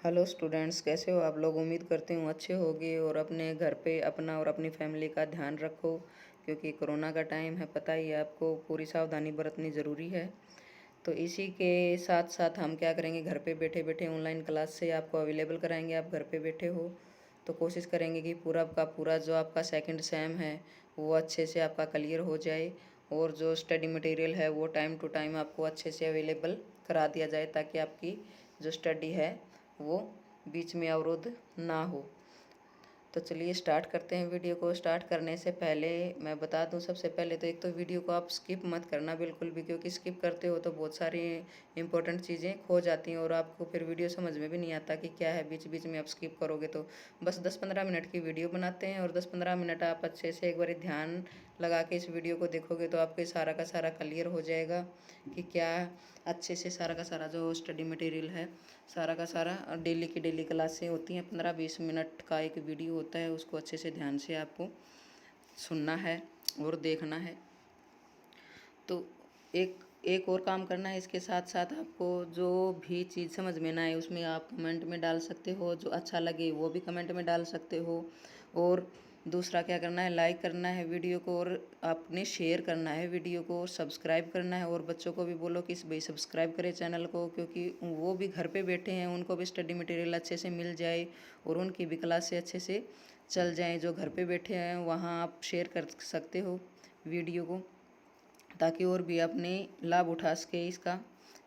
Hello students, कैसे हो आप लोग। उम्मीद करती हूँ अच्छे होगे और अपने घर पे अपना और अपनी फैमिली का ध्यान रखो, क्योंकि कोरोना का टाइम है। पता ही है आपको, पूरी सावधानी बरतनी ज़रूरी है। तो इसी के साथ साथ हम क्या करेंगे, घर पे बैठे बैठे ऑनलाइन क्लास से आपको अवेलेबल कराएंगे। आप घर पे बैठे हो तो कोशिश करेंगे कि पूरा का पूरा जो आपका सेकंड सेम है वो अच्छे से आपका क्लियर हो जाए, और जो स्टडी मटेरियल है वो टाइम टू टाइम आपको अच्छे से अवेलेबल करा दिया जाए, ताकि आपकी जो स्टडी है वो बीच में अवरोध ना हो। तो चलिए स्टार्ट करते हैं। वीडियो को स्टार्ट करने से पहले मैं बता दूं, सबसे पहले तो एक तो वीडियो को आप स्किप मत करना बिल्कुल भी, क्योंकि स्किप करते हो तो बहुत सारी इंपॉर्टेंट चीज़ें खो जाती हैं और आपको फिर वीडियो समझ में भी नहीं आता कि क्या है। बीच बीच में आप स्किप करोगे तो बस 10-15 मिनट की वीडियो बनाते हैं, और 10-15 मिनट आप अच्छे से एक बार ध्यान लगा के इस वीडियो को देखोगे तो आपके सारा का सारा क्लियर हो जाएगा कि क्या अच्छे से सारा का सारा जो स्टडी मटेरियल है, सारा का सारा डेली की डेली क्लासें होती हैं। 15-20 मिनट का एक वीडियो होता है, उसको अच्छे से ध्यान से आपको सुनना है और देखना है। तो एक एक और काम करना है इसके साथ साथ, आपको जो भी चीज़ समझ में ना आए उसमें आप कमेंट में डाल सकते हो, जो अच्छा लगे वो भी कमेंट में डाल सकते हो। और दूसरा क्या करना है, लाइक करना है वीडियो को, और आपने शेयर करना है वीडियो को, और सब्सक्राइब करना है। और बच्चों को भी बोलो कि भाई सब्सक्राइब करें चैनल को, क्योंकि वो भी घर पे बैठे हैं, उनको भी स्टडी मटेरियल अच्छे से मिल जाए और उनकी भी क्लास से अच्छे से चल जाएँ। जो घर पे बैठे हैं वहाँ आप शेयर कर सकते हो वीडियो को, ताकि और भी अपने लाभ उठा सके इसका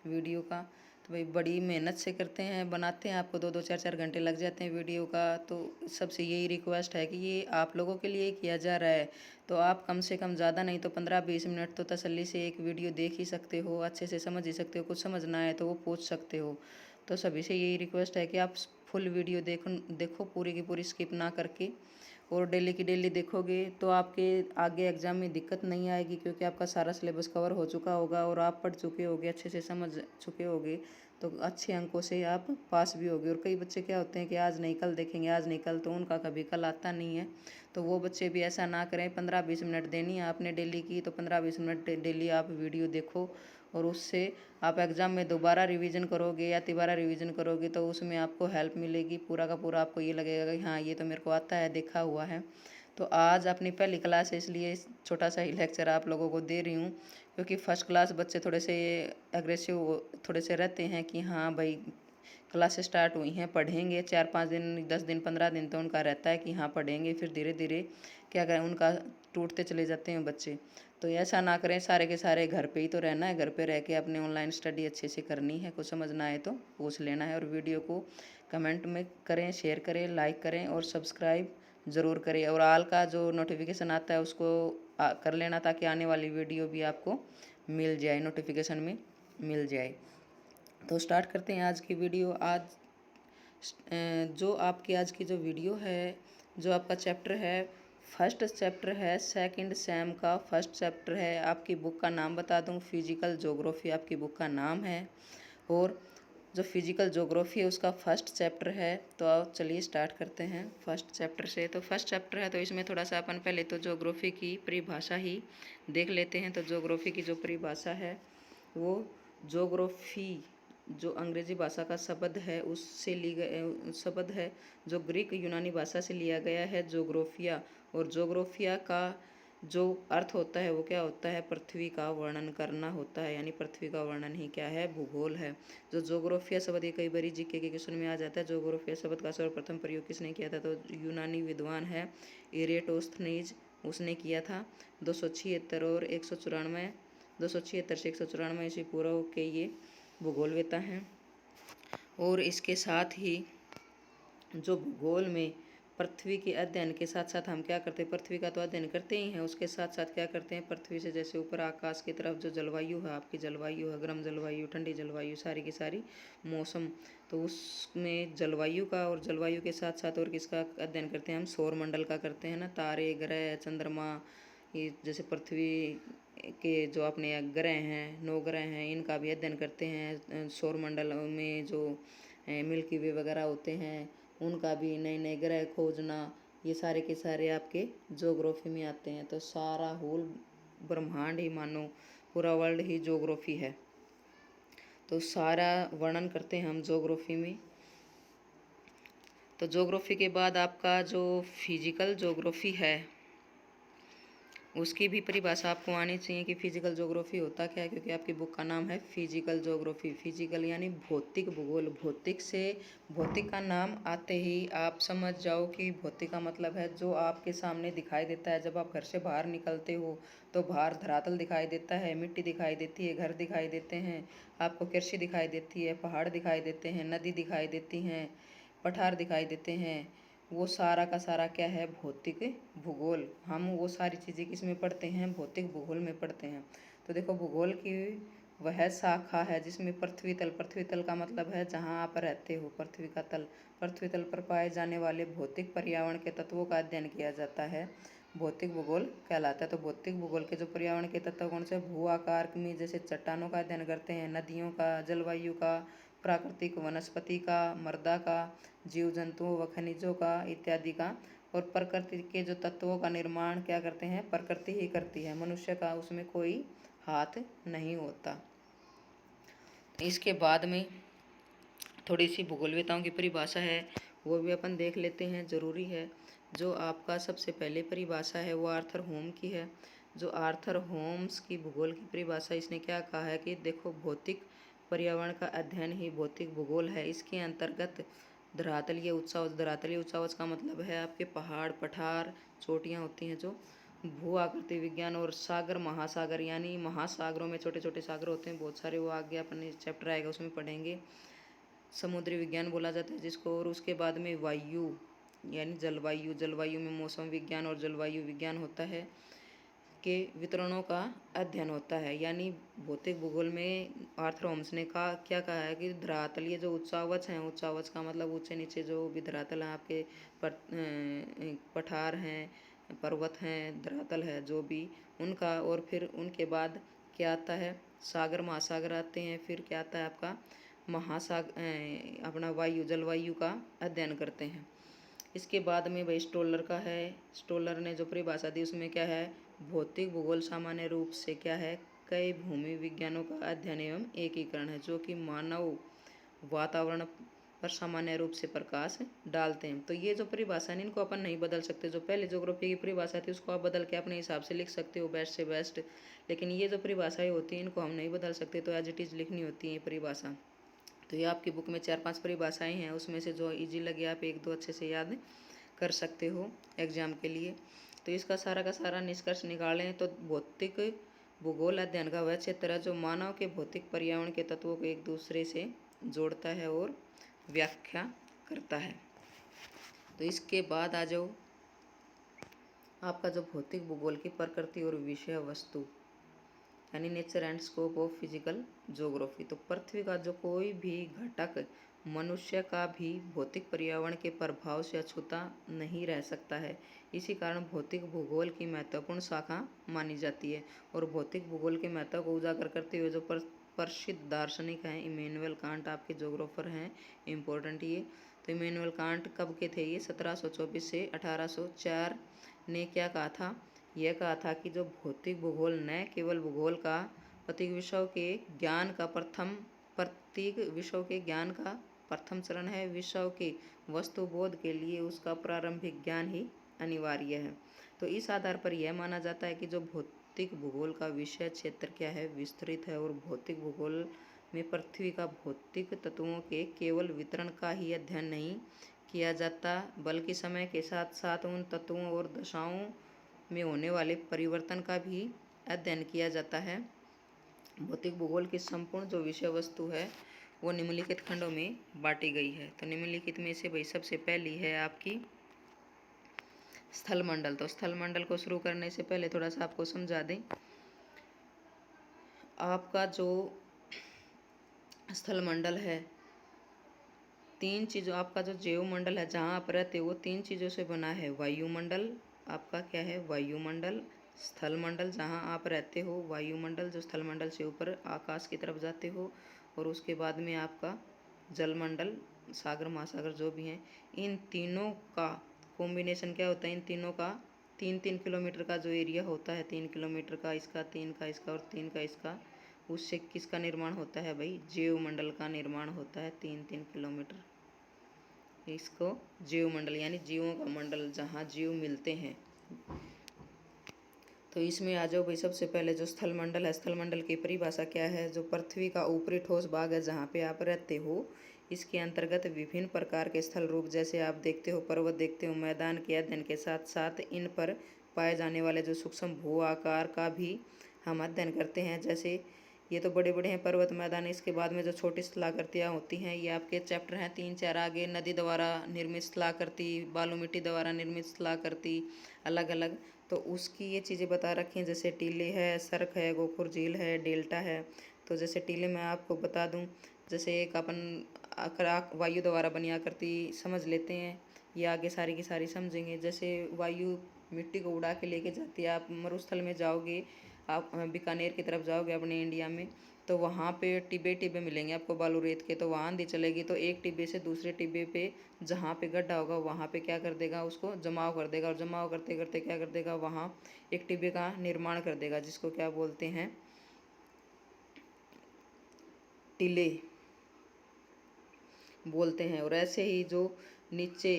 वीडियो का। तो भाई बड़ी मेहनत से करते हैं, बनाते हैं, आपको 2-2 4-4 घंटे लग जाते हैं वीडियो का। तो सबसे यही रिक्वेस्ट है कि ये आप लोगों के लिए किया जा रहा है, तो आप कम से कम ज़्यादा नहीं तो 15-20 मिनट तो तसल्ली से एक वीडियो देख ही सकते हो, अच्छे से समझ ही सकते हो। कुछ समझना है तो वो पूछ सकते हो। तो सभी से यही रिक्वेस्ट है कि आप फुल वीडियो देखो पूरी की पूरी, स्किप ना करके, और डेली की डेली देखोगे तो आपके आगे एग्ज़ाम में दिक्कत नहीं आएगी, क्योंकि आपका सारा सिलेबस कवर हो चुका होगा और आप पढ़ चुके होगे, अच्छे से समझ चुके होगे। तो अच्छे अंकों से आप पास भी होगे। और कई बच्चे क्या होते हैं कि आज नहीं कल देखेंगे, आज नहीं कल, तो उनका कभी कल आता नहीं है। तो वो बच्चे भी ऐसा ना करें। 15-20 मिनट देनी है आपने डेली की, तो 15-20 मिनट डेली आप वीडियो देखो, और उससे आप एग्ज़ाम में दोबारा रिवीजन करोगे या तिबारा रिवीजन करोगे तो उसमें आपको हेल्प मिलेगी। पूरा का पूरा आपको ये लगेगा कि हाँ, ये तो मेरे को आता है, देखा हुआ है। तो आज अपनी पहली क्लास है, इसलिए छोटा सा ही लेक्चर आप लोगों को दे रही हूँ, क्योंकि फर्स्ट क्लास बच्चे थोड़े से एग्रेसिव थोड़े से रहते हैं कि हाँ भाई क्लासेस स्टार्ट हुई हैं, पढ़ेंगे। 4-5 दिन 10 दिन 15 दिन तो उनका रहता है कि हाँ पढ़ेंगे, फिर धीरे धीरे क्या करें, उनका टूटते चले जाते हैं बच्चे। तो ऐसा ना करें, सारे के सारे घर पे ही तो रहना है, घर पे रह के अपने ऑनलाइन स्टडी अच्छे से करनी है। कुछ समझना है तो पूछ लेना है, और वीडियो को कमेंट में करें, शेयर करें, लाइक करें और सब्सक्राइब ज़रूर करें। और आल का जो नोटिफिकेशन आता है उसको कर लेना, ताकि आने वाली वीडियो भी आपको मिल जाए, नोटिफिकेशन में मिल जाए। तो स्टार्ट करते हैं आज की वीडियो। जो आपकी आज की जो वीडियो है, जो आपका चैप्टर है, फर्स्ट चैप्टर है सेकंड सेम का, फर्स्ट चैप्टर है। आपकी बुक का नाम बता दूं, फिजिकल ज्योग्राफी आपकी बुक का नाम है, और जो फिजिकल ज्योग्राफी है उसका फर्स्ट चैप्टर है। तो आओ चलिए स्टार्ट करते हैं फर्स्ट चैप्टर से। तो फर्स्ट चैप्टर है तो इसमें थोड़ा सा अपन पहले तो ज्योग्राफी की परिभाषा ही देख लेते हैं। तो ज्योग्राफी की जो परिभाषा है वो, ज्योग्राफी जो अंग्रेजी भाषा का शब्द है उससे ली गई शब्द है, जो ग्रीक यूनानी भाषा से लिया गया है, ज्योग्राफिया। और ज्योग्राफिया का जो अर्थ होता है वो क्या होता है, पृथ्वी का वर्णन करना होता है, यानी पृथ्वी का वर्णन ही क्या है, भूगोल है। जो ज्योग्राफिया शब्द ये कई बार जीके के क्वेश्चन में आ जाता है। ज्योग्राफिया शब्द का सर्वप्रथम प्रयोग किसने किया था, तो यूनानी विद्वान है इरेटोस्थनीज, उसने किया था 276 और 194, 276 से 194 ईस्वी पूर्व के ये भूगोलवेता हैं। और इसके साथ ही जो भूगोल में पृथ्वी के अध्ययन के साथ साथ हम क्या करते हैं, पृथ्वी का तो अध्ययन करते ही हैं, उसके साथ साथ क्या करते हैं, पृथ्वी से जैसे ऊपर आकाश की तरफ जो जलवायु है, आपकी जलवायु है, गर्म जलवायु, ठंडी जलवायु, सारी की सारी मौसम, तो उसमें जलवायु का और जलवायु के साथ साथ और किसका अध्ययन करते हैं, हम सौर मंडल का करते हैं ना, तारे, ग्रह, चंद्रमा, ये जैसे पृथ्वी के जो अपने ग्रह हैं, 9 ग्रह हैं, इनका भी अध्ययन करते हैं। सौर मंडल में जो मिल्की वे वगैरह होते हैं उनका भी, नए नए ग्रह खोजना, ये सारे के सारे आपके ज्योग्राफी में आते हैं। तो सारा होल ब्रह्मांड ही मानो, पूरा वर्ल्ड ही ज्योग्राफी है। तो सारा वर्णन करते हैं हम ज्योग्राफी में। तो ज्योग्राफी के बाद आपका जो फिजिकल ज्योग्राफी है उसकी भी परिभाषा आपको आनी चाहिए कि फिजिकल ज्योग्राफी होता क्या है, क्योंकि आपकी बुक का नाम है फिजिकल ज्योग्राफी। फिजिकल यानी भौतिक भूगोल। भौतिक से भौतिक का नाम आते ही आप समझ जाओ कि भौतिक का मतलब है जो आपके सामने दिखाई देता है। जब आप घर से बाहर निकलते हो तो बाहर धरातल दिखाई देता है, मिट्टी दिखाई देती है, घर दिखाई देते हैं, आपको कृषि दिखाई देती है, पहाड़ दिखाई देते हैं, नदी दिखाई देती हैं, पठार दिखाई देते हैं। वो सारा का सारा क्या है, भौतिक भूगोल। हम वो सारी चीज़ें किस में पढ़ते हैं, भौतिक भूगोल में पढ़ते हैं। तो देखो भूगोल की वह शाखा है जिसमें पृथ्वी तल, पृथ्वी तल का मतलब है जहाँ आप रहते हो, पृथ्वी का तल, पृथ्वी तल पर पाए जाने वाले भौतिक पर्यावरण के तत्वों का अध्ययन किया जाता है, भौतिक भूगोल कहलाता है। तो भौतिक भूगोल के जो पर्यावरण के तत्व कौन से, भू आकार में जैसे चट्टानों का अध्ययन करते हैं, नदियों का, जलवायु का, प्राकृतिक वनस्पति का, मृदा का, जीव जंतुओं व खनिजों का इत्यादि का। और प्रकृति के जो तत्वों का निर्माण क्या करते हैं, प्रकृति ही करती है, मनुष्य का उसमें कोई हाथ नहीं होता। इसके बाद में थोड़ी सी भूगोलवेताओं की परिभाषा है वो भी अपन देख लेते हैं, ज़रूरी है। जो आपका सबसे पहले परिभाषा है वो आर्थर होम की है। जो आर्थर होम्स की भूगोल की परिभाषा, इसने क्या कहा है कि देखो भौतिक पर्यावरण का अध्ययन ही भौतिक भूगोल है। इसके अंतर्गत धरातलीय उच्चावच, धरातलीय उच्चावच का मतलब है आपके पहाड़, पठार, चोटियाँ होती हैं जो, भू आकृति विज्ञान और सागर महासागर, यानी महासागरों में छोटे छोटे सागर होते हैं बहुत सारे, वो आगे अपन चैप्टर आएगा उसमें पढ़ेंगे। समुद्री विज्ञान बोला जाता है जिसको। और उसके बाद में वायु यानी जलवायु, जलवायु में मौसम विज्ञान और जलवायु विज्ञान होता है, के वितरणों का अध्ययन होता है। यानी भौतिक भूगोल में आर्थर होम्स ने कहा, क्या कहा है कि धरातलीय जो उच्चावच हैं, उच्चावच का मतलब ऊंचे नीचे जो भी धरातल हैं आपके, पठार हैं, पर्वत हैं, धरातल है जो भी उनका, और फिर उनके बाद क्या आता है, सागर महासागर आते हैं, फिर क्या आता है आपका अपना वायु, जलवायु का अध्ययन करते हैं। इसके बाद में भाई स्टोलर का है। स्टोलर ने जो परिभाषा दी उसमें क्या है, भौतिक भूगोल सामान्य रूप से क्या है, कई भूमि विज्ञानों का अध्ययन एवं एकीकरण है जो कि मानव वातावरण पर सामान्य रूप से प्रकाश डालते हैं। तो ये जो परिभाषा है इनको अपन नहीं बदल सकते। जो पहले ज्योग्राफी की परिभाषा थी उसको आप बदल के अपने हिसाब से लिख सकते हो बेस्ट से बेस्ट, लेकिन ये जो परिभाषाएं होती हैं इनको हम नहीं बदल सकते, तो एज इट इज़ लिखनी होती है परिभाषा। तो ये आपकी बुक में 4-5 परिभाषाएं हैं, उसमें से जो इजी लगे आप 1-2 अच्छे से याद कर सकते हो एग्जाम के लिए। तो इसका सारा का सारा निष्कर्ष निकालें तो भौतिक भूगोल अध्ययन का वह क्षेत्र है जो मानव के भौतिक पर्यावरण के तत्वों को एक दूसरे से जोड़ता है और व्याख्या करता है। तो इसके बाद आ जाओ आपका जो भौतिक भूगोल की प्रकृति और विषय वस्तु यानी nature and scope of physical geography. तो पृथ्वी का जो कोई भी घटक मनुष्य का भी भौतिक पर्यावरण के प्रभाव से अछूता नहीं रह सकता है। इसी कारण भौतिक भूगोल की महत्वपूर्ण शाखा मानी जाती है। और भौतिक भूगोल के महत्व को उजागर करते हुए जो प्रसिद्ध दार्शनिक हैं, इमैनुअल कांट आपके ज्योग्राफर हैं, इम्पोर्टेंट ये। तो इमैनुअल कांट कब के थे ये, 1724 से 1804 ने क्या कहा था, यह कहा था कि जो भौतिक भूगोल न केवल भूगोल का प्रतीक विषयों के ज्ञान का प्रथम चरण है, विषयों के वस्तुबोध के लिए उसका प्रारंभिक ज्ञान ही अनिवार्य है। तो इस आधार पर यह माना जाता है कि जो भौतिक भूगोल का विषय क्षेत्र क्या है, विस्तृत है, और भौतिक भूगोल में पृथ्वी का भौतिक तत्वों के केवल वितरण का ही अध्ययन नहीं किया जाता, बल्कि समय के साथ साथ उन तत्वों और दशाओं में होने वाले परिवर्तन का भी अध्ययन किया जाता है। भौतिक भूगोल की संपूर्ण जो विषय वस्तु है वो निम्नलिखित खंडों में बांटी गई है। तो निम्नलिखित में से भाई सबसे पहली है आपकी स्थल मंडल। तो स्थल मंडल को शुरू करने से पहले थोड़ा सा आपको समझा दें, आपका जो स्थल मंडल है, 3 चीज़ों, आपका जो जैवमंडल है जहाँ आप रहते हो वो 3 चीज़ों से बना है। वायुमंडल आपका क्या है, वायुमंडल, स्थल मंडल जहाँ आप रहते हो, वायुमंडल जो स्थल मंडल से ऊपर आकाश की तरफ जाते हो, और उसके बाद में आपका जलमंडल, सागर महासागर जो भी हैं। इन तीनों का कॉम्बिनेशन क्या होता है, इन तीनों का 3-3 किलोमीटर का जो एरिया होता है, 3 किलोमीटर का इसका, 3 का इसका और 3 का इसका, उससे किसका निर्माण होता है भाई, जैवमंडल का निर्माण होता है 3-3 किलोमीटर। इसको जीव मंडल यानी जीवों का मंडल, जहाँ जीव मिलते हैं। तो इसमें आ जाओ भाई। सबसे पहले जो स्थल मंडल है, स्थल मंडल की परिभाषा क्या है? जो पृथ्वी का ऊपरी ठोस भाग है जहाँ पे आप रहते हो, इसके अंतर्गत विभिन्न प्रकार के स्थल रूप, जैसे आप देखते हो पर्वत देखते हो, मैदान के अध्ययन के साथ साथ इन पर पाए जाने वाले जो सूक्ष्म भू आकार का भी हम अध्ययन करते हैं। जैसे ये तो बड़े बड़े हैं पर्वत मैदान। इसके बाद में जो छोटी स्थलाकृतियाँ होती हैं, ये आपके चैप्टर हैं 3-4 आगे। नदी द्वारा निर्मित स्थलाकृति, बालू मिट्टी द्वारा निर्मित स्थलाकृति अलग अलग, तो उसकी ये चीज़ें बता रखी हैं। जैसे टीले है, सर्क है, गोखुर झील है, डेल्टा है। तो जैसे टीले मैं आपको बता दूं, जैसे एक अपन वायु द्वारा बनी आकृति समझ लेते हैं, ये आगे सारी की सारी समझेंगे। जैसे वायु मिट्टी को उड़ा के लेके जाती है। आप मरुस्थल में जाओगे, आप बीकानेर की तरफ जाओगे अपने इंडिया में, तो वहाँ पे टिब्बे टिब्बे मिलेंगे आपको बालू रेत के। तो वहाँ आंधी चलेगी तो एक टिब्बे से दूसरे टिब्बे पे जहाँ पे गड्ढा होगा वहाँ पे क्या कर देगा, उसको जमाव कर देगा, और जमाव करते करते क्या कर देगा, वहाँ एक टिब्बे का निर्माण कर देगा, जिसको क्या बोलते हैं, टीले बोलते हैं। और ऐसे ही जो नीचे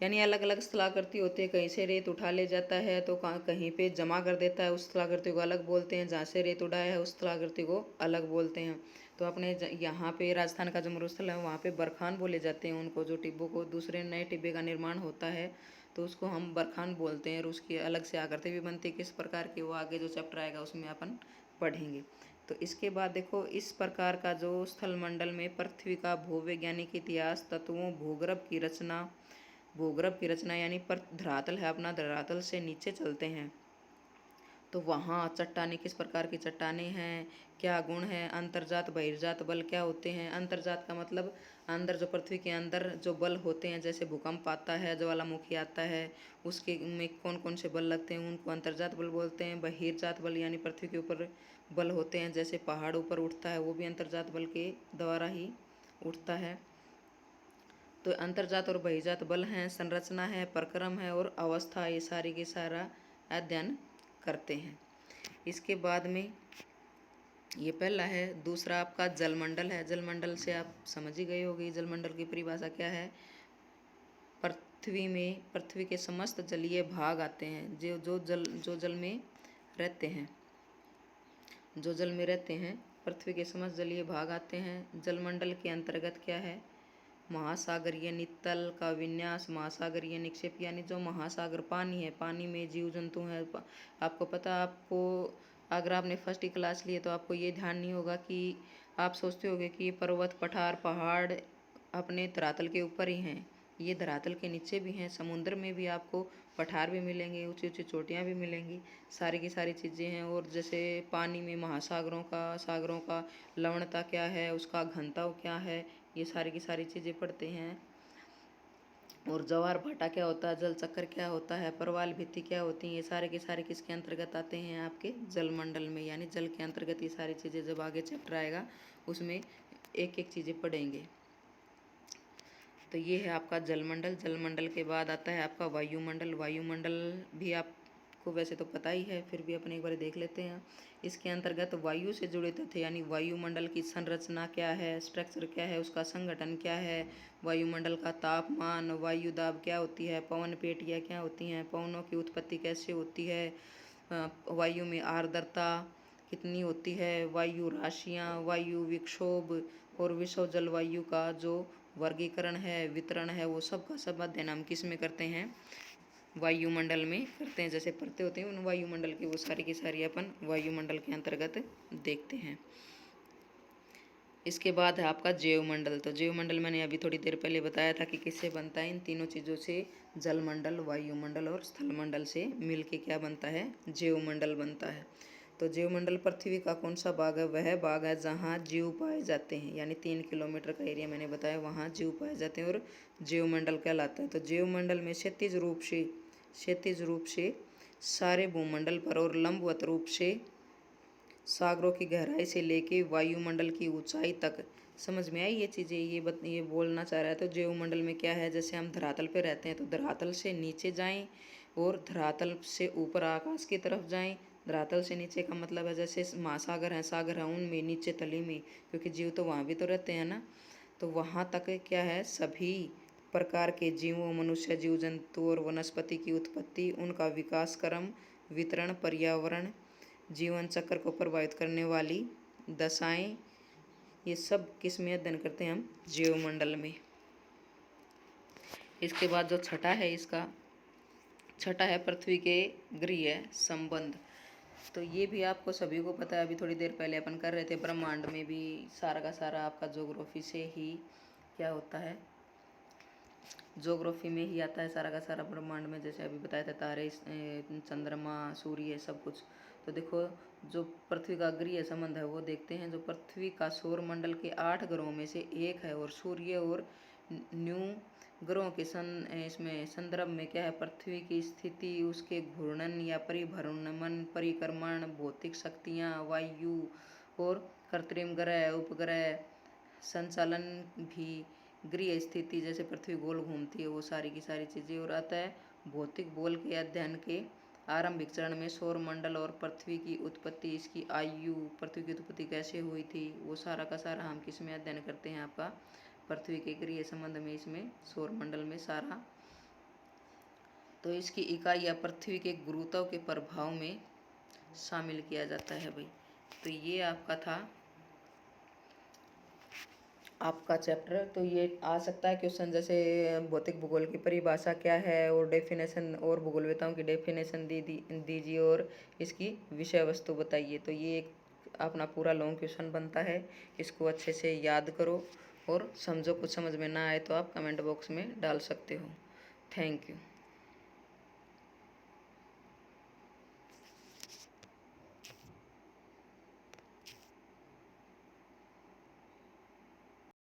यानी अलग अलग स्थलाकृति होती है, कहीं से रेत उठा ले जाता है तो कहीं पे जमा कर देता है, उस स्थलाकृति को अलग बोलते हैं। जहाँ से रेत उठाया है उस स्थलाकृति को अलग बोलते हैं। तो अपने यहाँ पे राजस्थान का जो मरुस्थल है वहाँ पे बरखान बोले जाते हैं उनको, जो टिब्बों को दूसरे नए टिब्बे का निर्माण होता है तो उसको हम बरखान बोलते हैं। और उसकी अलग से आकृति भी बनती है किस प्रकार की, वो आगे जो चैप्टर आएगा उसमें अपन पढ़ेंगे। तो इसके बाद देखो, इस प्रकार का जो स्थल मंडल में पृथ्वी का भूवैज्ञानिक इतिहास, तत्वों, भूगर्भ की रचना यानी पर धरातल है अपना, धरातल से नीचे चलते हैं तो वहाँ चट्टाने किस प्रकार की चट्टाने हैं, क्या गुण है, अंतर्जात बहिर्जात बल क्या होते हैं। अंतर्जात का मतलब अंदर, जो पृथ्वी के अंदर जो बल होते हैं, जैसे भूकंप आता है, ज्वालामुखी आता है, उसके में कौन कौन से बल लगते हैं उनको अंतर्जात बल बोलते हैं। बहिर्जात बल यानी पृथ्वी के ऊपर बल होते हैं, जैसे पहाड़ ऊपर उठता है वो भी अंतर्जात बल के द्वारा ही उठता है। तो अंतर्जात और बहिर्जात बल हैं, संरचना है, प्रक्रम है और अवस्था, ये सारी की सारा अध्ययन करते हैं। इसके बाद में ये पहला है। दूसरा आपका जलमंडल है। जलमंडल से आप समझ ही गए होगी जलमंडल की परिभाषा क्या है। पृथ्वी के समस्त जलीय भाग आते हैं, जो जल में रहते हैं, जो जल में रहते हैं, पृथ्वी के समस्त जलीय भाग आते हैं। जलमंडल के अंतर्गत क्या है, महासागरीय नितल का विन्यास, महासागरीय निक्षेप यानी जो महासागर पानी है, पानी में जीव जंतु हैं। आपको पता, आपको अगर आपने फर्स्ट क्लास लिए तो आपको ये ध्यान नहीं होगा कि आप सोचते होगे कि पर्वत, पठार, पहाड़ अपने धरातल के ऊपर ही हैं। ये धरातल के नीचे भी हैं। समुद्र में भी आपको पठार भी मिलेंगे, ऊंची ऊंची चोटियाँ भी मिलेंगी, सारी की सारी चीज़ें हैं। और जैसे पानी में महासागरों का, सागरों का लवणता क्या है, उसका घनत्व क्या है, ये सारी की सारी चीज़ें पढ़ते हैं। और ज्वार भाटा क्या होता है, जल चक्कर क्या होता है, प्रवाल भित्ति क्या होती है, ये सारे के सारे किसके अंतर्गत आते हैं, आपके जलमंडल में, यानी जल के अंतर्गत ये सारी चीज़ें। जब आगे चैप्टर आएगा उसमें एक एक चीज़ें पढ़ेंगे। तो ये है आपका जलमंडल। जलमंडल के बाद आता है आपका वायुमंडल। वायुमंडल भी आपको वैसे तो पता ही है, फिर भी अपन एक बार देख लेते हैं। इसके अंतर्गत वायु से जुड़े तथ्य यानी वायुमंडल की संरचना क्या है, स्ट्रक्चर क्या है, उसका संगठन क्या है, वायुमंडल का तापमान, वायु दाब क्या होती है, पवन पेटियाँ क्या होती हैं, पवनों की उत्पत्ति कैसे होती है, वायु में आर्द्रता कितनी होती है, वायु राशियाँ, वायु विक्षोभ और विश्व जलवायु का जो वर्गीकरण है, वितरण है, वो सब का सब अध्ययन हम किस में करते हैं, वायुमंडल में करते हैं। जैसे पढ़ते होते हैं उन वायुमंडल की, वो सारी की सारी अपन वायुमंडल के अंतर्गत देखते हैं। इसके बाद है आपका जैवमंडल। तो जैवमंडल मैंने अभी थोड़ी देर पहले बताया था कि किससे बनता है, इन तीनों चीज़ों से, जलमंडल, वायुमंडल और स्थलमंडल से मिलके क्या बनता है, जैवमंडल बनता है। तो जैवमंडल पृथ्वी का कौन सा भाग है, वह भाग है जहाँ जीव पाए जाते हैं, यानी 3 किलोमीटर का एरिया मैंने बताया, वहाँ जीव पाए जाते हैं और जैवमंडल कहलाता है। तो जैवमंडल में क्षैतिज रूप से सारे भूमंडल पर और लंबवत रूप से सागरों की गहराई से लेके वायुमंडल की ऊंचाई तक। समझ में आई ये चीज़ें, ये बोलना चाह रहा है। तो जैवमंडल में क्या है, जैसे हम धरातल पे रहते हैं तो धरातल से नीचे जाएं और धरातल से ऊपर आकाश की तरफ जाएं। धरातल से नीचे का मतलब है जैसे महासागर हैं, सागर हैं, उनमें नीचे तली में, क्योंकि जीव तो वहाँ भी तो रहते हैं ना। तो वहाँ तक क्या है, सभी प्रकार के जीवों, मनुष्य, जीव जंतु और वनस्पति की उत्पत्ति, उनका विकास क्रम, वितरण, पर्यावरण, जीवन चक्र को प्रभावित करने वाली दशाएं, ये सब किस में अध्ययन करते हैं हम? जीवमंडल में। इसके बाद जो छठा है पृथ्वी के गृह संबंध। तो ये भी आपको सभी को पता है, अभी थोड़ी देर पहले अपन कर रहे थे। ब्रह्मांड में भी सारा का सारा आपका ज्योग्राफी से ही क्या होता है, ज्योग्राफी में ही आता है सारा का सारा ब्रह्मांड में। जैसे अभी बताया था तारे, चंद्रमा, सूर्य, सब कुछ। तो देखो जो पृथ्वी का गृह संबंध है वो देखते हैं। जो पृथ्वी का सौर मंडल के 8 ग्रहों में से एक है और सूर्य और न्यू ग्रहों के इसमें संदर्भ में क्या है, पृथ्वी की स्थिति, उसके घूर्णन या परिभ्रमण, परिक्रमण, भौतिक शक्तियाँ, वायु और कृत्रिम ग्रह, उपग्रह संचालन भी, गृह स्थिति जैसे पृथ्वी गोल घूमती है वो सारी की सारी चीज़ें। और अतः भौतिक बल के अध्ययन के आरंभिक चरण में सौर मंडल और पृथ्वी की उत्पत्ति, इसकी आयु, पृथ्वी की उत्पत्ति कैसे हुई थी, वो सारा का सारा हम किस में अध्ययन करते हैं? आपका पृथ्वी के गृह संबंध में, इसमें सौर मंडल में सारा। तो इसकी इकाई या पृथ्वी के गुरुत्व के प्रभाव में शामिल किया जाता है भाई। तो ये आपका था आपका चैप्टर। तो ये आ सकता है क्वेश्चन, जैसे भौतिक भूगोल की परिभाषा क्या है और डेफिनेशन, और भूगोलवेताओं की डेफिनेशन दीजिए और इसकी विषय वस्तु बताइए। तो ये एक अपना पूरा लॉन्ग क्वेश्चन बनता है। इसको अच्छे से याद करो और समझो। कुछ समझ में ना आए तो आप कमेंट बॉक्स में डाल सकते हो। Thank you.